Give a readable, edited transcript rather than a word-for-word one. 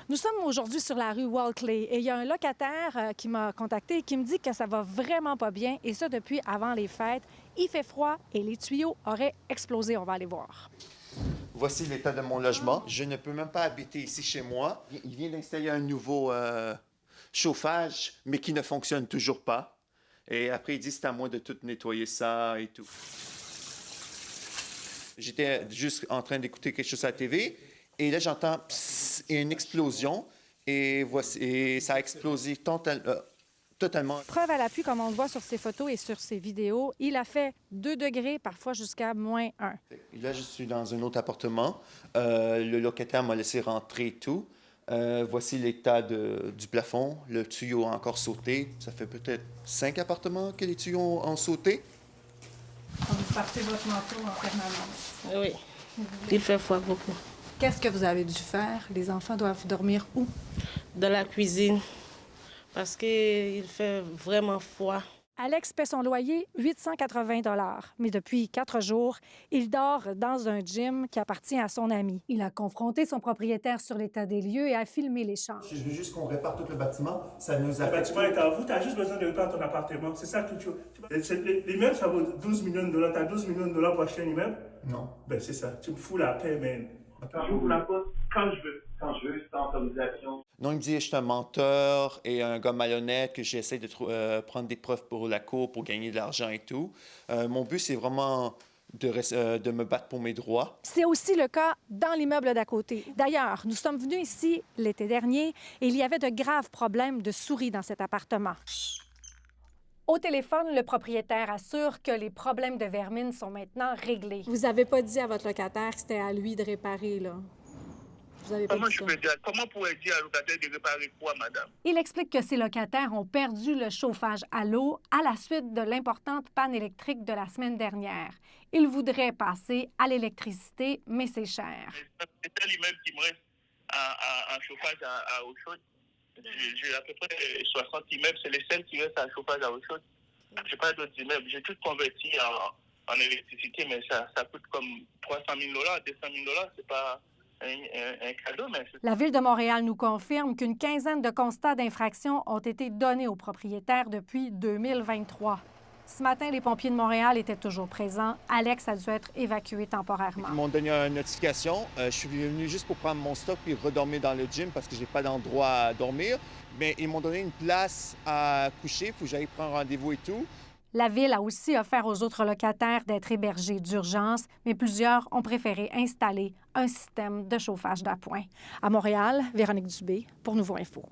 Nous sommes aujourd'hui sur la rue Walkley et il y a un locataire qui m'a contacté et qui me dit que ça va vraiment pas bien et ça depuis avant les fêtes. Il fait froid et les tuyaux auraient explosé. On va aller voir. Voici l'état de mon logement. Je ne peux même pas habiter ici chez moi. Il vient d'installer un nouveau chauffage, mais qui ne fonctionne toujours pas. Et après, il dit c'est à moi de tout nettoyer ça et tout. J'étais juste en train d'écouter quelque chose à la TV et là, j'entends psst et une explosion et, voici, et ça a explosé totalement. Preuve à l'appui, comme on le voit sur ses photos et sur ses vidéos, il a fait 2 degrés, parfois jusqu'à -1. Là, je suis dans un autre appartement. Le locataire m'a laissé rentrer et tout. Voici l'état du plafond. Le tuyau a encore sauté. Ça fait peut-être 5 appartements que les tuyaux ont sauté. Vous partez votre manteau en permanence. Oui, il fait froid beaucoup. Qu'est-ce que vous avez dû faire? Les enfants doivent dormir où? Dans la cuisine, parce qu'il fait vraiment froid. Alex paie son loyer 880 $, mais depuis 4 jours, il dort dans un gym qui appartient à son ami. Il a confronté son propriétaire sur l'état des lieux et a filmé l'échange. Je veux juste qu'on répare tout le bâtiment. Ça nous Le affecte. bâtiment est à vous, tu as juste besoin de réparer ton appartement. C'est ça que tu veux. L'immeuble, ça vaut 12 millions de dollars. Tu as 12 millions de dollars pour acheter un immeuble? Non. Ben, c'est ça. Tu me fous la paix, man. J'ouvre la porte quand je veux. Quand je veux, sans autorisation. Non, il me dit que je suis un menteur et un gars malhonnête, que j'essaie de prendre des preuves pour la cour pour gagner de l'argent et tout. Mon but, c'est vraiment de me battre pour mes droits. C'est aussi le cas dans l'immeuble d'à côté. D'ailleurs, nous sommes venus ici l'été dernier et il y avait de graves problèmes de souris dans cet appartement. Au téléphone, le propriétaire assure que les problèmes de vermine sont maintenant réglés. Vous n'avez pas dit à votre locataire que c'était à lui de réparer, là? Vous avez pas dit ça. Comment pourrais-je dire à locataire de réparer quoi, madame? Il explique que ses locataires ont perdu le chauffage à l'eau à la suite de l'importante panne électrique de la semaine dernière. Il voudrait passer à l'électricité, mais c'est cher. C'est tel immeuble qui me reste en chauffage à eau chaude. J'ai à peu près 60 immeubles, c'est les seuls qui restent à chauffage à eau chaude. Je n'ai pas d'autres immeubles. J'ai tout converti en électricité, mais ça coûte comme 300 000 $, 200 000 $. C'est pas un cadeau, mais... La Ville de Montréal nous confirme qu'une quinzaine de constats d'infraction ont été donnés aux propriétaires depuis 2023. Ce matin, les pompiers de Montréal étaient toujours présents. Alex a dû être évacué temporairement. Ils m'ont donné une notification. Je suis venu juste pour prendre mon stock et redormir dans le gym parce que j'ai pas d'endroit à dormir. Mais ils m'ont donné une place à coucher. Il faut que j'aille prendre rendez-vous et tout. La Ville a aussi offert aux autres locataires d'être hébergés d'urgence, mais plusieurs ont préféré installer un système de chauffage d'appoint. À Montréal, Véronique Dubé pour Nouveau Info.